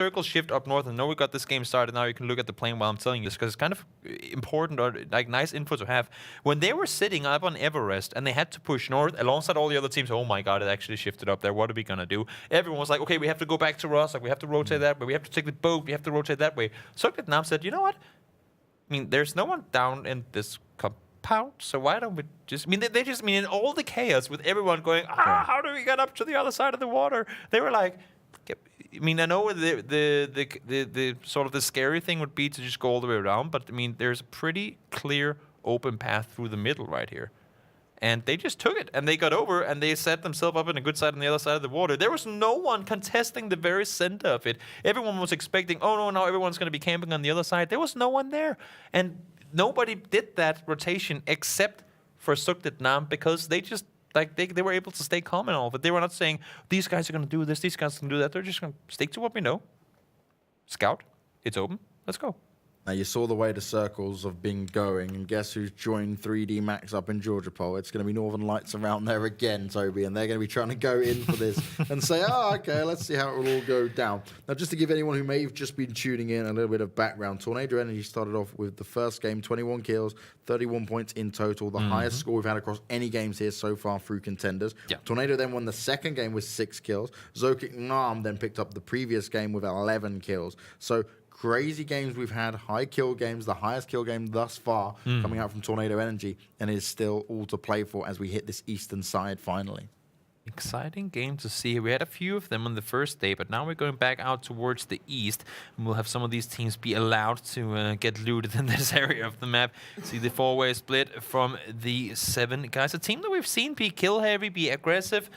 circle shift up north. I know we got this game started. Now you can look at the plane while I'm telling you this because it's kind of important or like nice info to have. When they were sitting up on Everest and they had to push north alongside all the other teams, oh my god, it actually shifted up there. What are we gonna do? Everyone was like, okay, we have to go back to Ross. Like we have to rotate that way. We have to take the boat. We have to rotate that way. So Vietnam said, you know what? I mean, there's no one down in this compound, so why don't we just... I mean, they just... I mean, in all the chaos with everyone going, how do we get up to the other side of the water? They were like... I mean, I know the sort of the scary thing would be to just go all the way around, but I mean, there's a pretty clear open path through the middle right here. And they just took it, and they got over, and they set themselves up in a good side on the other side of the water. There was no one contesting the very center of it. Everyone was expecting, oh, no, now everyone's going to be camping on the other side. There was no one there. And nobody did that rotation except for Suk Vietnam because they just, like, they were able to stay calm and all of it. They were not saying, these guys are going to do this, these guys are going to do that. They're just going to stick to what we know. Scout, it's open, let's go. Now, you saw the way the circles have been going, and guess who's joined 3D Max up in Georgia Pole? It's going to be Northern Lights around there again, Toby, and they're going to be trying to go in for this and say, oh, okay, let's see how it will all go down. Now, just to give anyone who may have just been tuning in a little bit of background, Tornado Energy started off with the first game, 21 kills, 31 points in total, the highest score we've had across any games here so far through Contenders. Yeah. Tornado then won the second game with 6 kills. Zokik Nam then picked up the previous game with 11 kills. So, crazy games we've had, high kill games, the highest kill game thus far coming out from Tornado Energy, and it is still all to play for as we hit this eastern side finally. Exciting game to see. We had a few of them on the first day, but now we're going back out towards the east, and we'll have some of these teams be allowed to get looted in this area of the map. See the 4-way split from the 7 guys. A team that we've seen be kill heavy, be aggressive,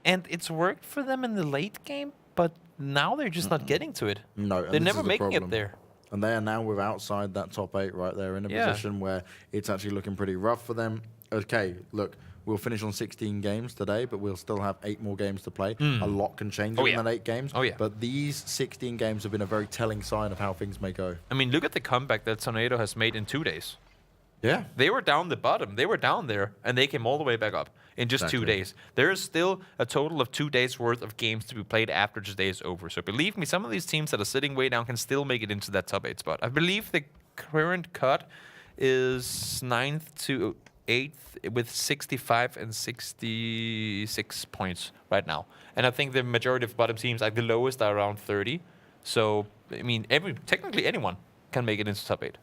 and it's worked for them in the late game, but now they're just not getting to it. No, they're never making it there. And they are now with outside that top 8 right there in a position where it's actually looking pretty rough for them. Okay, look, we'll finish on 16 games today, but we'll still have 8 more games to play. A lot can change in that 8 games. But these 16 games have been a very telling sign of how things may go. I mean, look at the comeback that Tornado has made in 2 days. Yeah. They were down the bottom. They were down there, and they came all the way back up in just 2 days. There is still a total of 2 days' worth of games to be played after today is over. So believe me, some of these teams that are sitting way down can still make it into that top 8 spot. I believe the current cut is 9th to 8th with 65 and 66 points right now. And I think the majority of bottom teams, like the lowest, are around 30. So, I mean, technically anyone can make it into top 8.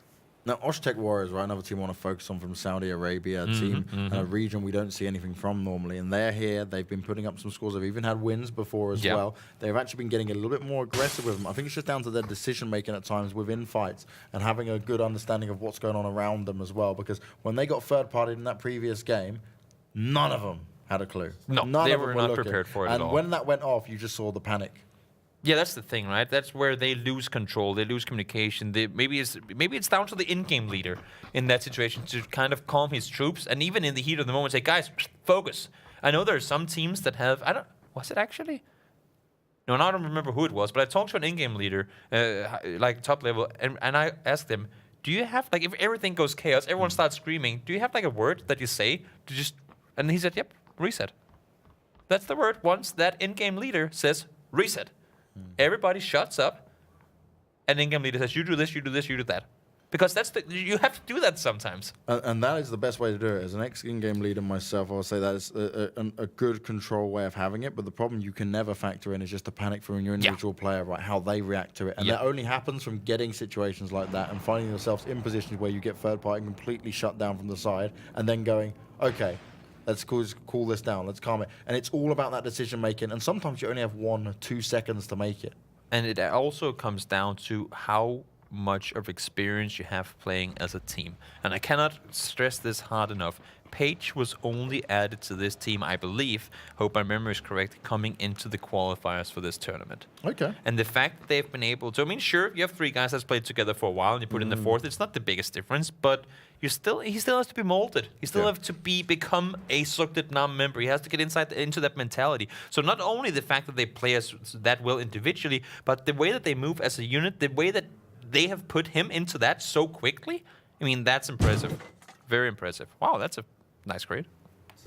Now, Oshtek Warriors, right, another team I want to focus on from Saudi Arabia, a team and a region we don't see anything from normally. And they're here. They've been putting up some scores. They've even had wins before as well. They've actually been getting a little bit more aggressive with them. I think it's just down to their decision-making at times within fights and having a good understanding of what's going on around them as well. Because when they got third-partied in that previous game, none of them had a clue. No, they were not prepared for it at all. And when that went off, you just saw the panic. Yeah, that's the thing, right? That's where they lose control, they lose communication. Maybe it's down to the in-game leader in that situation to kind of calm his troops, and even in the heat of the moment say, guys, focus. I know there are some teams that have, was it actually? No, I don't remember who it was, but I talked to an in-game leader, like top level, and I asked them, do you have, like, if everything goes chaos, everyone starts screaming, do you have, like, a word that you say to just, and he said, yep, reset. That's the word. Once that in-game leader says, reset. Everybody shuts up, and in-game leader says, you do this, you do this, you do that. Because you have to do that sometimes. And that is the best way to do it. As an ex-in-game leader myself, I would say that is a good control way of having it. But the problem you can never factor in is just the panic from your individual player, right? How they react to it. And that only happens from getting situations like that and finding yourselves in positions where you get third party completely shut down from the side and then going, okay, let's cool this down. Let's calm it. And it's all about that decision making. And sometimes you only have 1 or 2 seconds to make it. And it also comes down to how much of experience you have playing as a team. And I cannot stress this hard enough. Paige was only added to this team, I believe, hope my memory is correct, coming into the qualifiers for this tournament. Okay. And the fact that they've been able to, I mean, sure, you have 3 guys that's played together for a while and you put in the 4th, it's not the biggest difference, but he still has to be molded. He still has to become a Suk Vietnam member. He has to get into that mentality. So not only the fact that they play as that well individually, but the way that they move as a unit, the way that they have put him into that so quickly, I mean, that's impressive. Very impressive. Wow, that's a nice grade.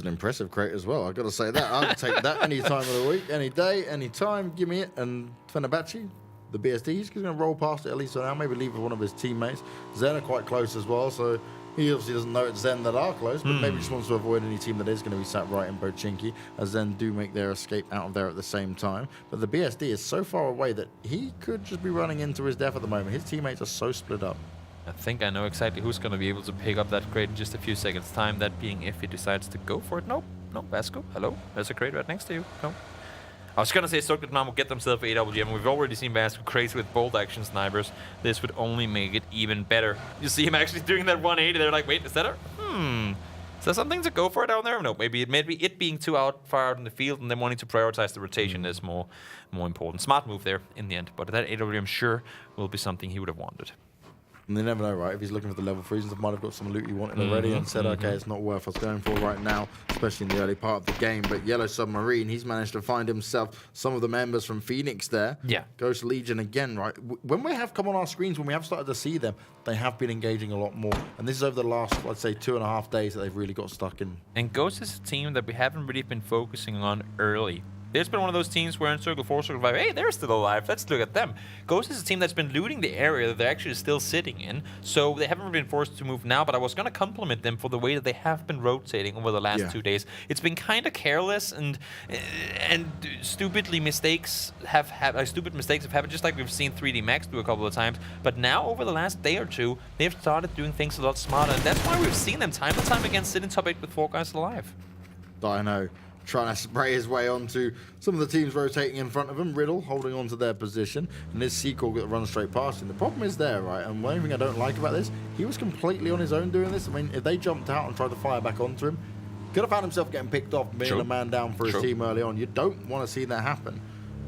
An impressive crate as well. I've got to say that. I'll take that any time of the week, any day, any time. Give me it. And Fenerbahce, the BSD, he's going to roll past it at least for now. Maybe leave with one of his teammates. Zen are quite close as well, so he obviously doesn't know it's Zen that are close, but maybe just wants to avoid any team that is going to be sat right in Pochinki, as Zen do make their escape out of there at the same time. But the BSD is so far away that he could just be running into his death at the moment. His teammates are so split up. I think I know exactly who's going to be able to pick up that crate in just a few seconds' time. That being if he decides to go for it. Nope. No, Vasco. Hello. There's a crate right next to you. No. I was going to say Stuttgart will get themselves an AWM. We've already seen Vasco crates with bolt action snipers. This would only make it even better. You see him actually doing that 180. They're like, wait, is that a... Is there something to go for down there? No, maybe it being too far out in the field and then wanting to prioritize the rotation is more important. Smart move there in the end. But that AWM sure will be something he would have wanted. And you never know, right? If he's looking for the level 3s, he might have got some loot he wanted already and said, okay, it's not worth us going for right now, especially in the early part of the game. But Yellow Submarine, he's managed to find himself some of the members from Phoenix there. Yeah. Ghost Legion again, right? When we have come on our screens, when we have started to see them, they have been engaging a lot more. And this is over the last, I'd say, 2.5 days that they've really got stuck in. And Ghost is a team that we haven't really been focusing on early. There's been one of those teams where in Circle 4, Circle 5, hey, they're still alive. Let's look at them. Ghost is a team that's been looting the area that they're actually still sitting in. So they haven't been forced to move now, but I was going to compliment them for the way that they have been rotating over the last 2 days. It's been kind of careless and stupid mistakes have happened, just like we've seen 3D Max do a couple of times. But now, over the last day or two, they've started doing things a lot smarter. And that's why we've seen them time and time again sit in top 8 with 4 guys alive. Dino trying to spray his way onto some of the teams rotating in front of him. Riddle holding on to their position, and this Sequel that runs straight past him. The problem is there, right? And one thing I don't like about this, he was completely on his own doing this. I mean, if they jumped out and tried to fire back onto him, could have found himself getting picked off, being a man down for his team early on. You don't want to see that happen.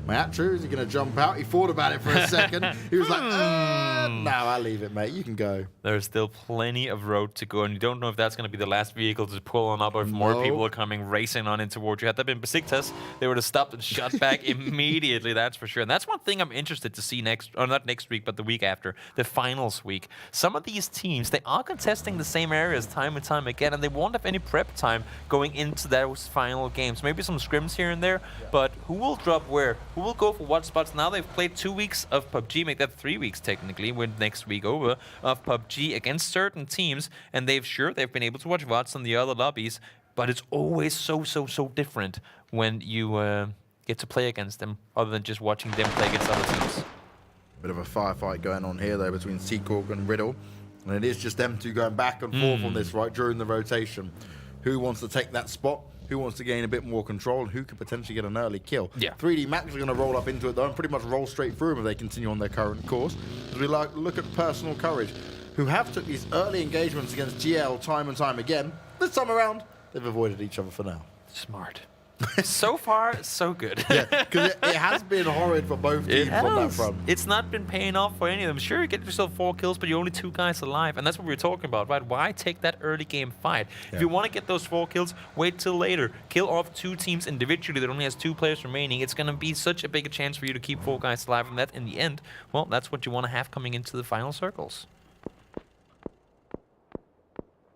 Mayatru, is he going to jump out? He thought about it for a second. He was like, no, I'll leave it, mate. You can go. There's still plenty of road to go, and you don't know if that's going to be the last vehicle to pull on up or if more people are coming racing on in towards you. Had that been Besiktas, they would have stopped and shot back immediately, that's for sure. And that's one thing I'm interested to see next, or not next week, but the week after, the finals week. Some of these teams, they are contesting the same areas time and time again, and they won't have any prep time going into those final games. Maybe some scrims here and there, but who will drop where? Who will go for what spots? Now they've played 2 weeks of PUBG, make that 3 weeks technically, with next week over, of PUBG against certain teams, and they've been able to watch VODs on the other lobbies, but it's always so different when you get to play against them, other than just watching them play against other teams. Bit of a firefight going on here, though, between Seacorp and Riddle, and it is just them two going back and forth on this, right, during the rotation. Who wants to take that spot? Who wants to gain a bit more control, and who could potentially get an early kill? Yeah. 3D Max are going to roll up into it, though, and pretty much roll straight through them if they continue on their current course. As we look at Personal Courage, who have took these early engagements against GL time and time again. This time around, they've avoided each other for now. Smart. So far, so good. Yeah, because it has been horrid for both teams on that front. It's not been paying off for any of them. Sure, you get yourself 4 kills, but you're only 2 guys alive, and that's what we were talking about, right? Why take that early game fight? Yeah. If you want to get those 4 kills, wait till later. Kill off 2 teams individually that only has 2 players remaining. It's going to be such a big chance for you to keep 4 guys alive, and that, in the end, well, that's what you want to have coming into the final circles.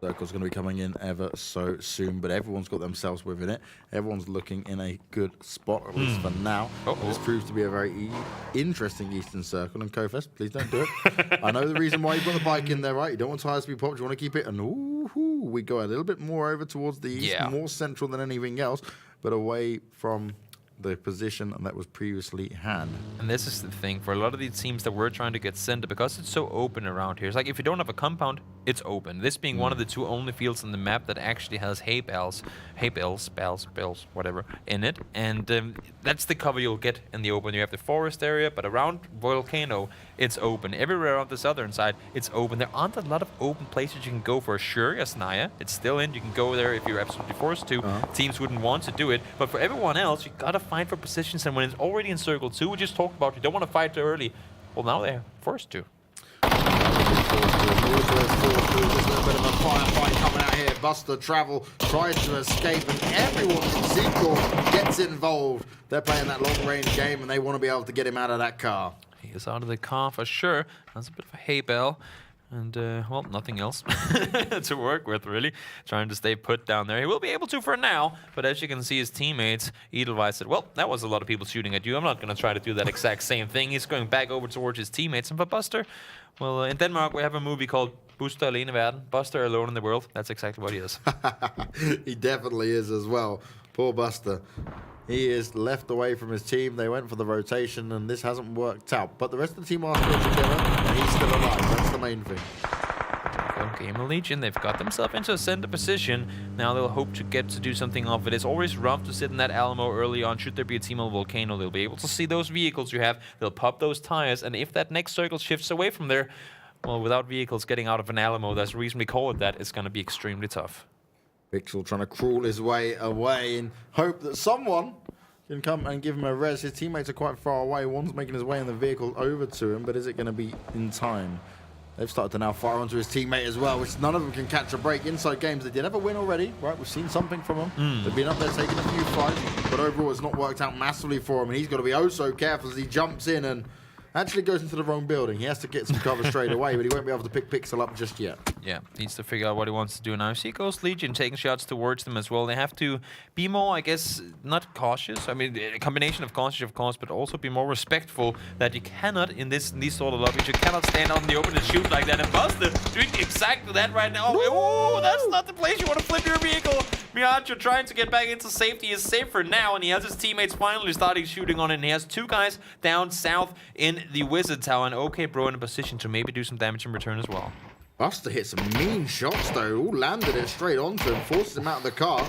Circle's going to be coming in ever so soon, but everyone's got themselves within it. Everyone's looking in a good spot, at least for now. This proves to be a very interesting Eastern Circle. And Kofest, please don't do it. I know the reason why you've got the bike in there, right? You don't want tires to be popped. You want to keep it. And we go a little bit more over towards the east, more central than anything else, but away from the position that was previously had. And this is the thing, for a lot of these teams that we're trying to get center, because it's so open around here, it's like if you don't have a compound, it's open. This being one of the 2 only fields on the map that actually has hay bales, whatever, in it. And that's the cover you'll get in the open. You have the forest area, but around Volcano, it's open. Everywhere on the southern side, it's open. There aren't a lot of open places you can go for. Sure, Yasnaya, it's still in. You can go there if you're absolutely forced to. Teams wouldn't want to do it. But for everyone else, you gotta fight for positions, and when it's already in circle 2, we just talked about you don't want to fight too early. Well, now they're forced to. There's a little bit of a firefight coming out here. Buster Travel tries to escape, and everyone from Sequel gets involved. They're playing that long-range game, and they want to be able to get him out of that car. He is out of the car for sure. That's a bit of a hay bell. And, well, nothing else to work with, really. Trying to stay put down there. He will be able to for now, but as you can see, his teammates, Edelweiss said, well, that was a lot of people shooting at you. I'm not going to try to do that exact same thing. He's going back over towards his teammates. And for Buster, well, in Denmark, we have a movie called Buster Alene i Verden. Buster Alone in the World. That's exactly what he is. He definitely is as well. Poor Buster. He is left away from his team. They went for the rotation, and this hasn't worked out. But the rest of the team are still together, and he's still alive. That's the main thing. Gamer Legion, they've got themselves into a center position. Now they'll hope to get to do something off it. It's always rough to sit in that Alamo early on. Should there be a team on Volcano, they'll be able to see those vehicles you have. They'll pop those tires, and if that next circle shifts away from there, well, without vehicles getting out of an Alamo, that's the reason we call it that, it's going to be extremely tough. Pixel trying to crawl his way away in hope that someone can come and give him a res. His teammates are quite far away. One's making his way in the vehicle over to him, but is it going to be in time? They've started to now fire onto his teammate as well, which none of them can catch a break. Inside games, they did have a win already, right? We've seen something from them. They've been up there taking a few fights, but overall it's not worked out massively for him, and he's got to be oh so careful as he jumps in and actually goes into the wrong building. He has to get some cover straight away, but he won't be able to pick Pixel up just yet. Yeah, needs to figure out what he wants to do now. See Ghost Legion taking shots towards them as well. They have to be more, I guess, not cautious. I mean, a combination of cautious, of course, but also be more respectful that you cannot, in these sort of lobbies, you cannot stand out in the open and shoot like that. And Buster doing exactly that right now. Oh, that's not the place you want to flip your vehicle. Mihacho trying to get back into safety. Is safe for now, and he has his teammates finally starting shooting on it. And he has two guys down south in the Wizard Tower. And OK Bro in a position to maybe do some damage in return as well. Buster hit some mean shots though, all landed it straight onto him, forces him out of the car,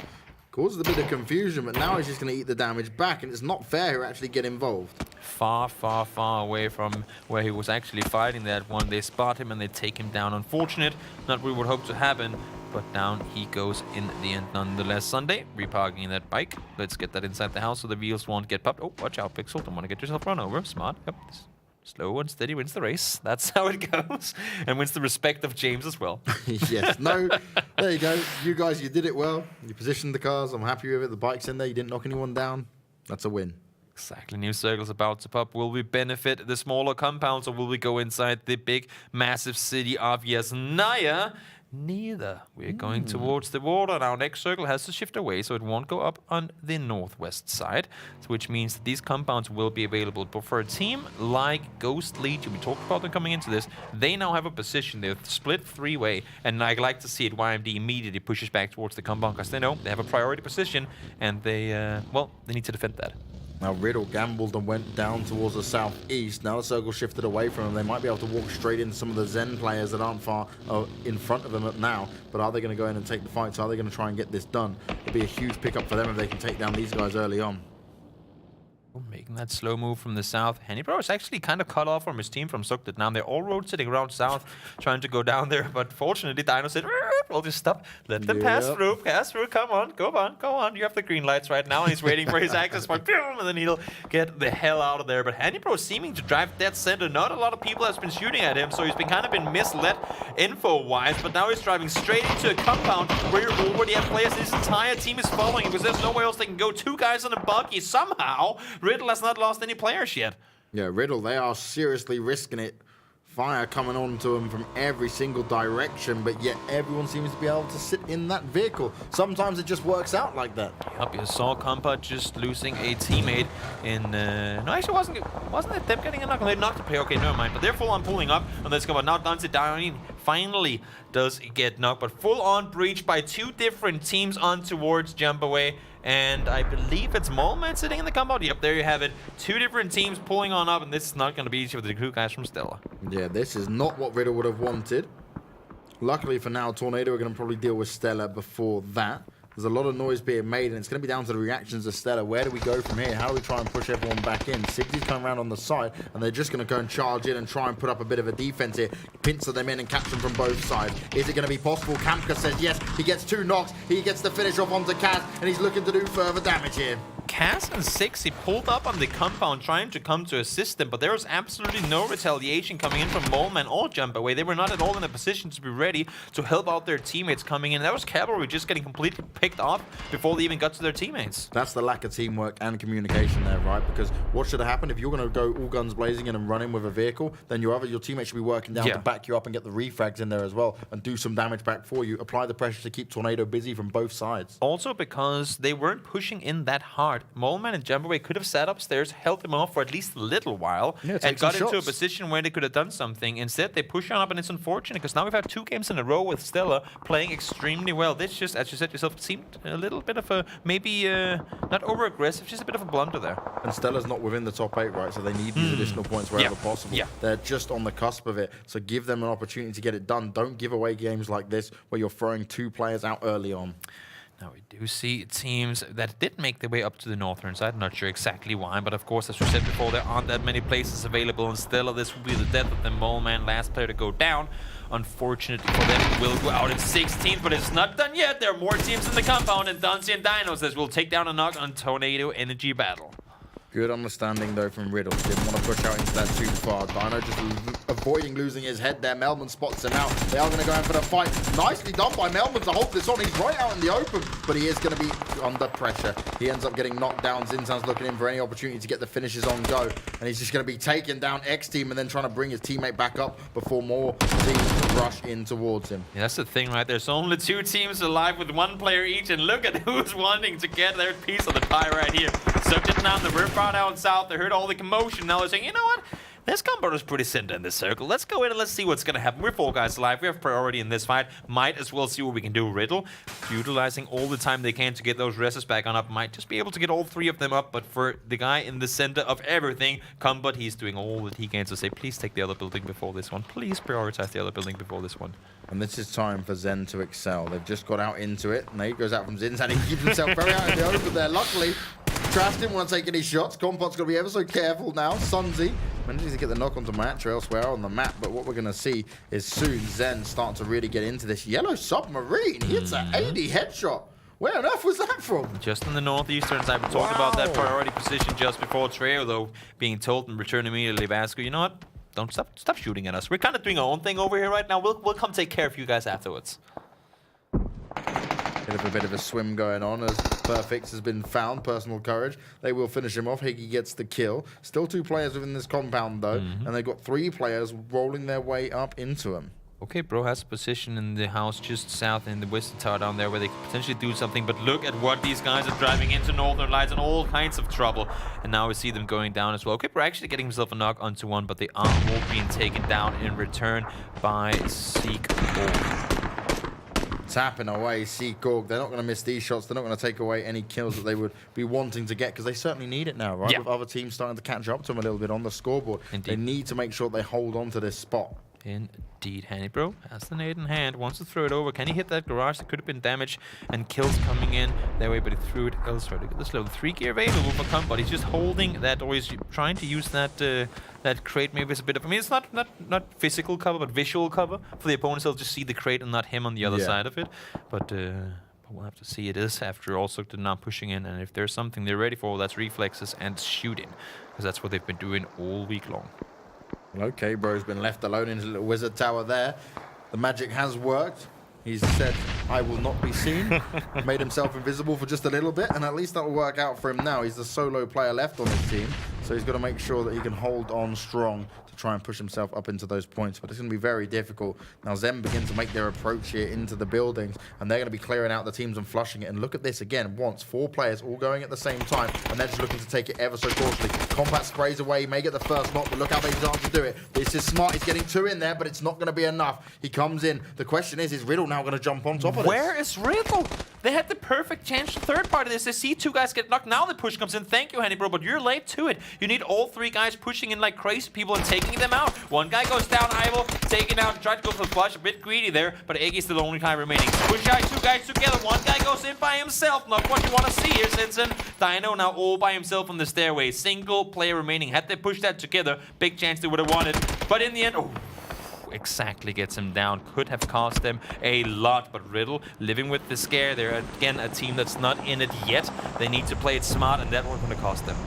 causes a bit of confusion, but now he's just going to eat the damage back, and it's not fair to actually get involved. Far, far, far away from where he was actually fighting that one. They spot him and they take him down. Unfortunate, not what we would hope to happen, but down he goes in the end nonetheless. Sunday, reparking that bike. Let's get that inside the house so the wheels won't get popped. Oh, watch out, Pixel. Don't want to get yourself run over. Smart. Yep. Slow and steady wins the race. That's how it goes. And wins the respect of James as well. Yes. No. There you go. You guys, you did it well. You positioned the cars. I'm happy with it. The bike's in there. You didn't knock anyone down. That's a win. Exactly. New circles about to pop. Will we benefit the smaller compounds, or will we go inside the big, massive city of Yasnaya? Neither. We're going towards the water, and our next circle has to shift away, so it won't go up on the northwest side, which means that these compounds will be available. But for a team like Ghost Legion, we talked about them coming into this, they now have a position. They're split three-way, and I'd like to see it. YMD immediately pushes back towards the compound, because they know they have a priority position, and they, well, they need to defend that. Now Riddle gambled and went down towards the southeast. Now the circle shifted away from him. They might be able to walk straight into some of the Zen players that aren't far in front of them now. But are they going to go in and take the fights? Are they going to try and get this done? It'll be a huge pickup for them if they can take down these guys early on. Making that slow move from the south. Hennibro is actually kind of cut off from his team from Sukdet now. They're all rotating around south, trying to go down there. But fortunately, Dino said, we'll just stop. Let them pass through. Pass through. Come on. Go on. Go on. You have the green lights right now. And he's waiting for his access point. And then he'll get the hell out of there. But Hennibro is seeming to drive dead center. Not a lot of people have been shooting at him. So he's been kind of been misled info-wise. But now he's driving straight into a compound where you already have players. His entire team is following him because there's nowhere else they can go. Two guys on a buggy. Somehow, Riddle has not lost any players yet. Yeah, Riddle, they are seriously risking it. Fire coming on to them from every single direction, but yet everyone seems to be able to sit in that vehicle. Sometimes it just works out like that. Yep, you saw Compa just losing a teammate in... no, actually, wasn't it them getting a knock? They knocked the play. Okay, never mind. But they're full on pulling up, and let's go. Now Dante down. Finally does get knocked, but full on breach by two different teams on towards Jump Away. And I believe it's Molman sitting in the compound. Yep, there you have it. Two different teams pulling on up, and this is not going to be easy for the two guys from Stella. Yeah, this is not what Riddle would have wanted. Luckily for now, Tornado are going to probably deal with Stella before that. There's a lot of noise being made, and it's going to be down to the reactions of Stella. Where do we go from here? How do we try and push everyone back in? Siggy's coming around on the side, and they're just going to go and charge in and try and put up a bit of a defense here. Pincer them in and catch them from both sides. Is it going to be possible? Kamka says yes. He gets two knocks. He gets the finish off onto Kaz, and he's looking to do further damage here. Cass and Sixy pulled up on the compound trying to come to assist them, but there was absolutely no retaliation coming in from Moleman or Jump Away. They were not at all in a position to be ready to help out their teammates coming in. That was Cavalry just getting completely picked off before they even got to their teammates. That's the lack of teamwork and communication there, right? Because what should have happened if you're going to go all guns blazing in and run in with a vehicle, then your teammates should be working down to back you up and get the refrags in there as well and do some damage back for you. Apply the pressure to keep Tornado busy from both sides. Also because they weren't pushing in that hard. Moleman and Jumbaway could have sat upstairs, held them off for at least a little while, and got into a position where they could have done something. Instead, they push on up, and it's unfortunate because now we've had 2 games in a row with Stella playing extremely well. This just, as you said yourself, seemed a little bit of a, maybe not over-aggressive, just a bit of a blunder there. And Stella's not within the top 8, right? So they need these additional points wherever possible. They're just on the cusp of it. So give them an opportunity to get it done. Don't give away games like this where you're throwing 2 players out early on. Now we do see teams that did make their way up to the northern side. Not sure exactly why, but of course, as we said before, there aren't that many places available. And Stella, this will be the death of the Moleman, last player to go down. Unfortunately for them, will go out in 16th, but it's not done yet. There are more teams in the compound, and Dancy and Dinos as will take down a knock on Tornado Energy Battle. Good understanding, though, from Riddle. Didn't want to push out into that too far. Dino just avoiding losing his head there. Melman spots him out. They are going to go in for the fight. Nicely done by Melman to hold this on. He's right out in the open, but he is going to be under pressure. He ends up getting knocked down. Zintan's looking in for any opportunity to get the finishes on go, and he's just going to be taking down X-Team and then trying to bring his teammate back up before more teams rush in towards him. Yeah, that's the thing, right? There's only 2 teams alive with 1 player each, and look at who's wanting to get their piece of the pie right here. Sucked it down the rip route out south. They heard all the commotion. Now they're saying, you know what? This combo is pretty center in this circle. Let's go in and let's see what's going to happen. We're 4 guys alive. We have priority in this fight. Might as well see what we can do. Riddle, utilizing all the time they can to get those reses back on up. Might just be able to get all 3 of them up. But for the guy in the center of everything, Combat, he's doing all that he can to say, please take the other building before this one. Please prioritize the other building before this one. And this is time for Zen to excel. They've just got out into it. Nate goes out from Zin's and he keeps himself very out in the open there. Luckily, Trash didn't want to take any shots. Compot's got to be ever so careful now. Sunzi manages to get the knock onto Matra elsewhere on the map, but what we're going to see is soon Zen starting to really get into this. Yellow Submarine, he hits an 80 headshot. Where on earth was that from? Just in the northeastern side. We talked about that priority position just before Treo, though, being told and return immediately. Vasco, you know what? Don't stop shooting at us. We're kind of doing our own thing over here right now. We'll come take care of you guys afterwards. A bit of a swim going on as Perfix has been found. Personal courage. They will finish him off. Higgy gets the kill. Still 2 players within this compound, though. And they've got 3 players rolling their way up into him. Okay, Bro has a position in the house just south in the western tower down there where they could potentially do something, but look at what these guys are driving into Northern Lights and all kinds of trouble. And now we see them going down as well. Okay, Bro actually getting himself a knock onto one, but they are all being taken down in return by Seek. Tapping away Seagorg. They're not going to miss these shots. They're not going to take away any kills that they would be wanting to get because they certainly need it now, right? With other teams starting to catch up to them a little bit on the scoreboard. Indeed. They need to make sure they hold on to this spot. Indeed, Hanny Bro has the nade in hand, wants to throw it over. Can he hit that garage? That could have been damage and kills coming in that way, but he threw it elsewhere. Look at this level 3 gear available for Combat. He's just holding that, or he's trying to use that that crate maybe as a bit of, I mean, it's not physical cover, but visual cover for the opponents. They'll just see the crate and not him on the other side of it. But we'll have to see. It is after all Sukta not pushing in, and if there's something they're ready for, that's reflexes and shooting, because that's what they've been doing all week long. Well, okay, Bro's been left alone in his little wizard tower there. The magic has worked. He's said, I will not be seen. Made himself invisible for just a little bit, and at least that will work out for him now. He's the solo player left on his team, so he's got to make sure that he can hold on strong to try and push himself up into those points. But it's going to be very difficult. Now Zen begin to make their approach here into the buildings, and they're going to be clearing out the teams and flushing it. And look at this again. Once 4 players all going at the same time, and they're just looking to take it ever so cautiously. Combat sprays away, may get the first knock, but look how they start to do it. This is smart. He's getting 2 in there, but it's not going to be enough. He comes in. The question is Riddle now going to jump on top of this? Where is Riddle? They had the perfect chance to third party this. They see 2 guys get knocked. Now the push comes in. Thank you, Hanny Bro, but you're late to it. You need all 3 guys pushing in like crazy people and taking them out. 1 guy goes down, Ivo, taken out, tried to go for the flush, a bit greedy there, but Eggy's still the only guy remaining. Push out 2 guys together. 1 guy goes in by himself. Not what you want to see here, Simpson. Dino now all by himself on the stairway. Single player remaining. Had they pushed that together, big chance they would have won it. But in the end, exactly gets him down. Could have cost them a lot, but Riddle living with the scare. They're again a team that's not in it yet. They need to play it smart, and that was going to cost them.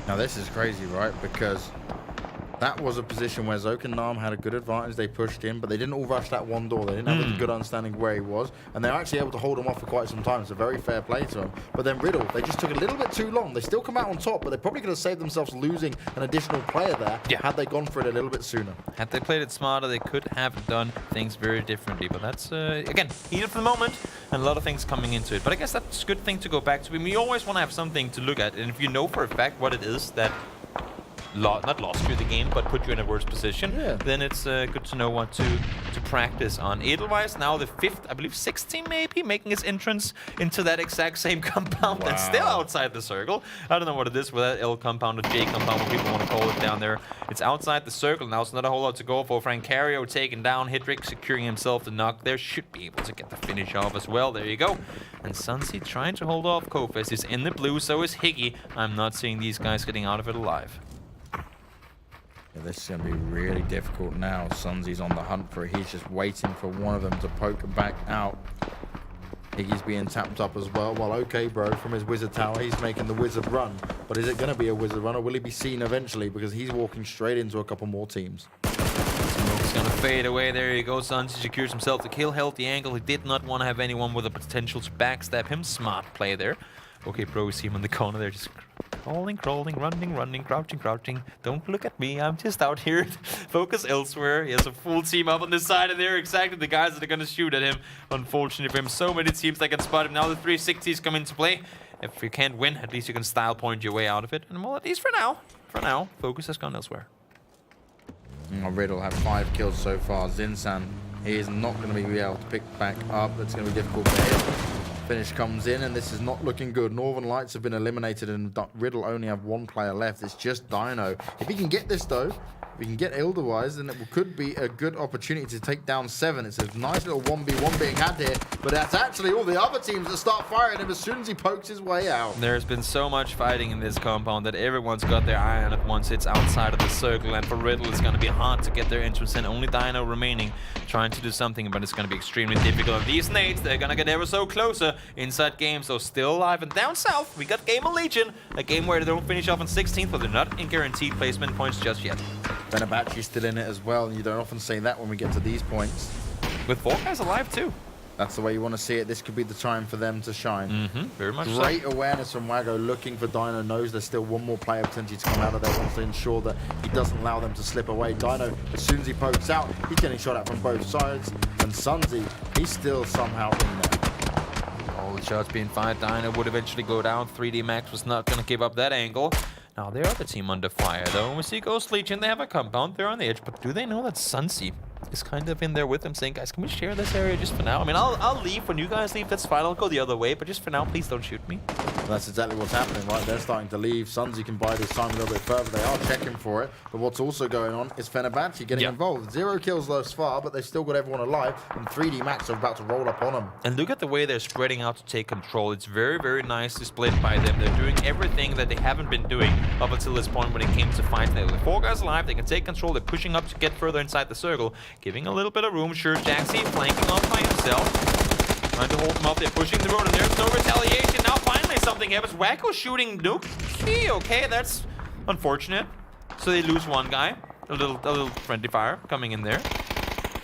Now this is crazy, right? Because that was a position where Zoke and Nam had a good advantage. They pushed in, but they didn't all rush that one door. They didn't have a good understanding of where he was, and they're actually able to hold him off for quite some time. It's a very fair play to him. But then Riddle, they just took a little bit too long. They still come out on top, but they probably could have saved themselves losing an additional player there had they gone for it a little bit sooner. Had they played it smarter, they could have done things very differently. But that's, again, heated for the moment, and a lot of things coming into it. But I guess that's a good thing to go back to. I mean, we always want to have something to look at, and if you know for a fact what it is that not lost you the game, but put you in a worse position, then it's good to know what to practice on. Edelweiss now the 5th, I believe 6th team maybe, making its entrance into that exact same compound that's still outside the circle. I don't know what it is with that L compound or J compound, what people want to call it down there. It's outside the circle now, so not a whole lot to go for. Francario taken down, Hidrick securing himself the knock there, should be able to get the finish off as well. There you go. And Sunsi trying to hold off Kofes. He's in the blue, so is Higgy. I'm not seeing these guys getting out of it alive. This is going to be really difficult now. Sunsi's on the hunt for it. He's just waiting for one of them to poke him back out. Higgy's being tapped up as well. Well, okay, bro, from his wizard tower, he's making the wizard run. But is it going to be a wizard run, or will he be seen eventually? Because he's walking straight into a couple more teams. Smoke's going to fade away. There he goes. Sunsi secures himself the kill. Held the angle. He did not want to have anyone with the potential to backstab him. Smart play there. Okay, bro, we see him in the corner there, just crawling, running, crouching. Don't look at me, I'm just out here. Focus elsewhere. He has a full team up on this side, and they're exactly the guys that are going to shoot at him. Unfortunately for him, so many teams that can spot him. Now the 360s come into play. If you can't win, at least you can style point your way out of it. And well, at least for now, focus has gone elsewhere. Riddle have 5 kills so far. Zinsan, he is not going to be able to pick back up. That's going to be difficult for him. Finish comes in, and this is not looking good. Northern Lights have been eliminated, and Riddle only have 1 player left. It's just Dino. If he can get this, though, if he can get Edelweiss, then it could be a good opportunity to take down 7. It's a nice little 1v1 being had here, but that's actually all the other teams that start firing him as soon as he pokes his way out. There's been so much fighting in this compound that everyone's got their eye on it once it's outside of the circle, and for Riddle it's going to be hard to get their entrance in. Only Dino remaining, trying to do something, but it's going to be extremely difficult. And these nades, they're going to get ever so closer inside game, so still alive. And down south, we got Game of Legion, a game where they don't finish off on 16th, but they're not in guaranteed placement points just yet. Fenerbahce's still in it as well, and you don't often say that when we get to these points. With 4 guys alive too. That's the way you want to see it. This could be the time for them to shine. Very much Great awareness from Wago, looking for Dino. Knows there's still one more player potentially to come out of there. Wants to ensure that he doesn't allow them to slip away. Dino, as soon as he pokes out, he's getting shot at from both sides. And Sunsi, he's still somehow in there. All the shots being fired. Dino would eventually go down. 3D Max was not going to give up that angle. Now, their other team under fire, though. We see Ghost Legion, they have a compound, they're on the edge, but do they know that Sunsi is kind of in there with them, saying, guys, can we share this area just for now? I mean, I'll leave when you guys leave, that's fine, I'll go the other way, but just for now, please don't shoot me. Well, that's exactly what's happening, right? They're starting to leave. Sunsi can buy this time a little bit further. They are checking for it, but what's also going on is Fenerbahce getting involved. 0 kills thus far, but they've still got everyone alive, and 3D Max are about to roll up on them. And look at the way they're spreading out to take control. It's very, very nicely split by them. They're doing everything that they haven't been doing up until this point when it came to fighting. With 4 guys alive, they can take control. They're pushing up to get further inside the circle, giving a little bit of room. Sure, Jaxie flanking off by himself, trying to hold them up. They're pushing the road, and there's no retaliation. Now finally something happens. Wacko shooting Nuke. Okay, that's unfortunate. So they lose 1 guy. A little friendly fire coming in there.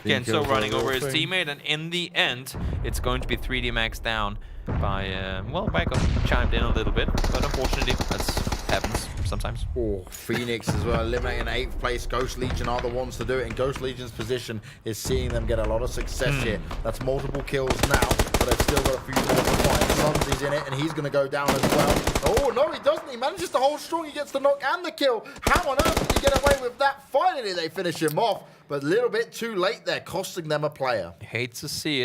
Again, so running over his teammate, and in the end, it's going to be 3D Max down by, well, Wacko chimed in a little bit, but unfortunately, that happens sometimes. Oh, Phoenix as well, eliminating 8th place. Ghost Legion are the ones to do it, and Ghost Legion's position is seeing them get a lot of success here. That's multiple kills now, but they've still got a few more to fight. Sunsi's in it, and he's going to go down as well. Oh, no, he doesn't. He manages to hold strong. He gets the knock and the kill. How on earth did he get away with that? Finally, they finish him off, but a little bit too late there, costing them a player. You hate to see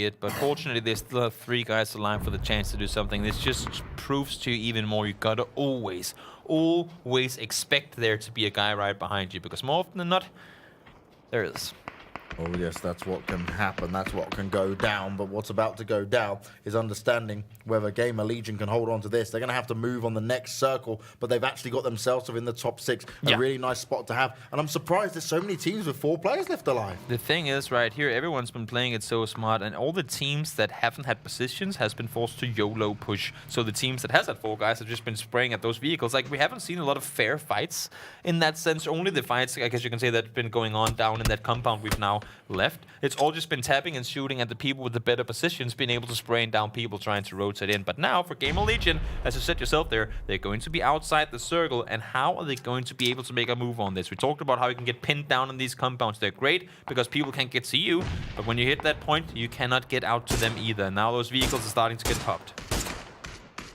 it, but fortunately, they still have 3 guys alive for the chance to do something. This just proves to you even more, you gotta always expect there to be a guy right behind you, because more often than not, there is. Oh yes, that's what can happen. That's what can go down. But what's about to go down is understanding whether Gamer Legion can hold on to this. They're going to have to move on the next circle, but they've actually got themselves within the top 6. A really nice spot to have. And I'm surprised there's so many teams with 4 players left alive. The thing is, right here, everyone's been playing it so smart, and all the teams that haven't had positions has been forced to YOLO push. So the teams that has had 4 guys have just been spraying at those vehicles. Like, we haven't seen a lot of fair fights in that sense. Only the fights, I guess you can say, that have been going on down in that compound we've now left. It's all just been tapping and shooting at the people with the better positions, being able to spray down people trying to rotate in. But now, for Gamer Legion, as you said yourself there, they're going to be outside the circle, and how are they going to be able to make a move on this? We talked about how you can get pinned down in these compounds. They're great because people can't get to you, but when you hit that point, you cannot get out to them either. Now those vehicles are starting to get popped.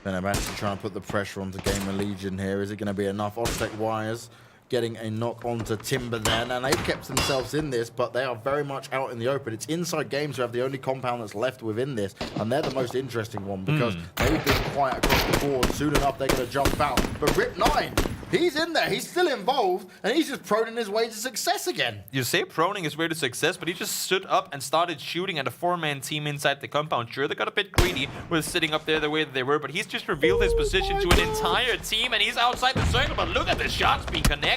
Then I'm actually trying to put the pressure onto Gamer Legion here. Is it going to be enough? Oztec Wires getting a knock onto Timber there. Now, they've kept themselves in this, but they are very much out in the open. It's Inside Games who have the only compound that's left within this, and they're the most interesting one because they've been quiet across the board. Soon enough, they're going to jump out. But Rip9, he's in there. He's still involved, and he's just proning his way to success again. You say proning his way to success, but he just stood up and started shooting at a 4-man team inside the compound. Sure, they got a bit greedy with sitting up there the way that they were, but he's just revealed his position to an entire team, and he's outside the circle. But look at the shots being connected.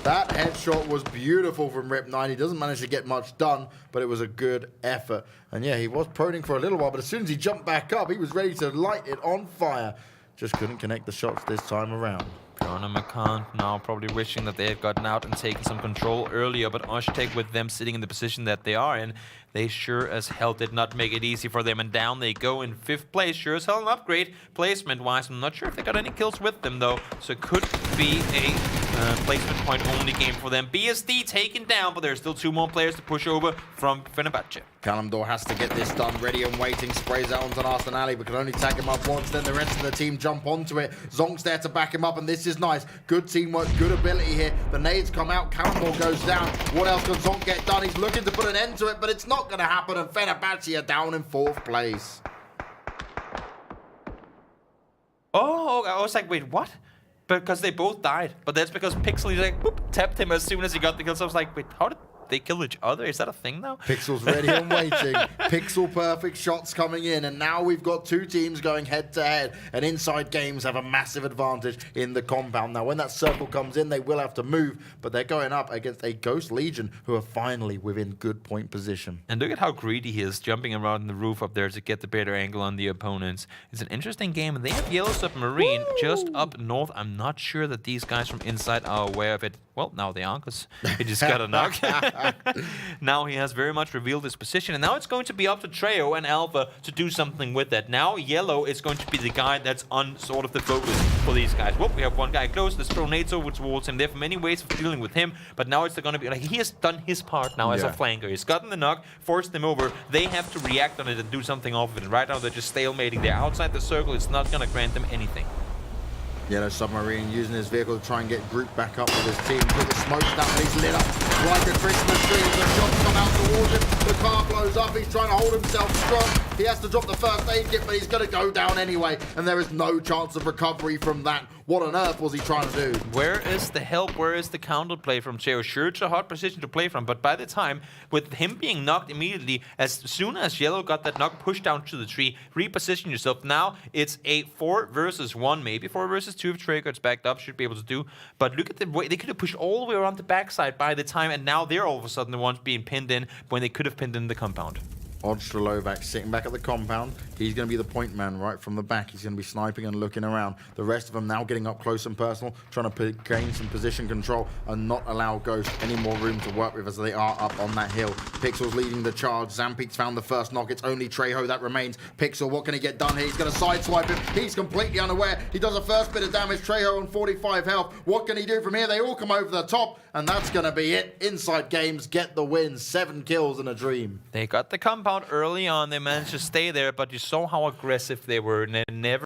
That headshot was beautiful from Rip9. He doesn't manage to get much done, but it was a good effort. And yeah, he was proning for a little while, but as soon as he jumped back up, he was ready to light it on fire. Just couldn't connect the shots this time around. Piranha McCann now probably wishing that they had gotten out and taken some control earlier, but Oztec, with them sitting in the position that they are in, they sure as hell did not make it easy for them, and down they go in 5th place. Sure as hell an upgrade placement-wise. I'm not sure if they got any kills with them, though, so it could be a placement point only game for them. BSD taken down, but there's still 2 more players to push over from Fenerbahce. Kalimdor has to get this done, ready and waiting, sprays out onto Arsenal Alley, but can only tag him up once, then the rest of the team jump onto it. Zonk's there to back him up, and this is nice. Good teamwork, good ability here. The nades come out, Kalimdor goes down. What else can Zonk get done? He's looking to put an end to it, but it's not going to happen, and Fenerbahce are down in 4th place. Oh, I was like, wait, what? Because they both died, but that's because Pixel, like, boop, tapped him as soon as he got the kill. So I was like, wait, how did they kill each other? Is that a thing now? Pixel's ready and waiting. Pixel perfect shots coming in, and now we've got 2 teams going head to head, and Inside Games have a massive advantage in the compound. Now when that circle comes in, they will have to move, but they're going up against a Ghost Legion who are finally within good point position. And look at how greedy he is, jumping around the roof up there to get the better angle on the opponents. It's an interesting game, and they have Yellow Submarine just up north. I'm not sure that these guys from Inside are aware of it. Well, now they are, because he just got a knock. Now he has very much revealed his position, and now it's going to be up to Treo and Alpha to do something with that. Now Yellow is going to be the guy that's on sort of the focus for these guys. Well, we have one guy close. Let's throw nades over towards him. They have many ways of dealing with him, but now it's going to be like he has done his part now as a flanker. He's gotten the knock, forced them over. They have to react on it and do something off of it. And right now they're just stalemating. They're outside the circle. It's not going to grant them anything. Yellow Submarine using his vehicle to try and get grouped back up with his team. Put the smoke down, and he's lit up like a Christmas tree. The shots come out towards him. The car blows up. He's trying to hold himself strong. He has to drop the first aid kit, but he's going to go down anyway. And there is no chance of recovery from that. What on earth was he trying to do? Where is the help? Where is the counterplay from Cheo? Sure, it's a hard position to play from, but by the time, with him being knocked immediately, as soon as Yellow got that knock, push down to the tree, reposition yourself. Now it's a 4 versus 1, maybe 4 versus 2 if Traeger is backed up, should be able to do. But look at the way they could have pushed all the way around the backside by the time, and now they're all of a sudden the ones being pinned in when they could have pinned in the compound. Odstrolovac sitting back at the compound. He's going to be the point man right from the back. He's going to be sniping and looking around. The rest of them now getting up close and personal, trying to gain some position control and not allow Ghost any more room to work with as they are up on that hill. Pixel's leading the charge. Zampeak's found the first knock. It's only Trejo that remains. Pixel, what can he get done here? He's going to sideswipe him. He's completely unaware. He does a first bit of damage. Trejo on 45 health. What can he do from here? They all come over the top, and that's going to be it. Inside Games get the win. 7 kills in a dream. They got the compound early on. They managed to stay there, but you saw how aggressive they were, and they never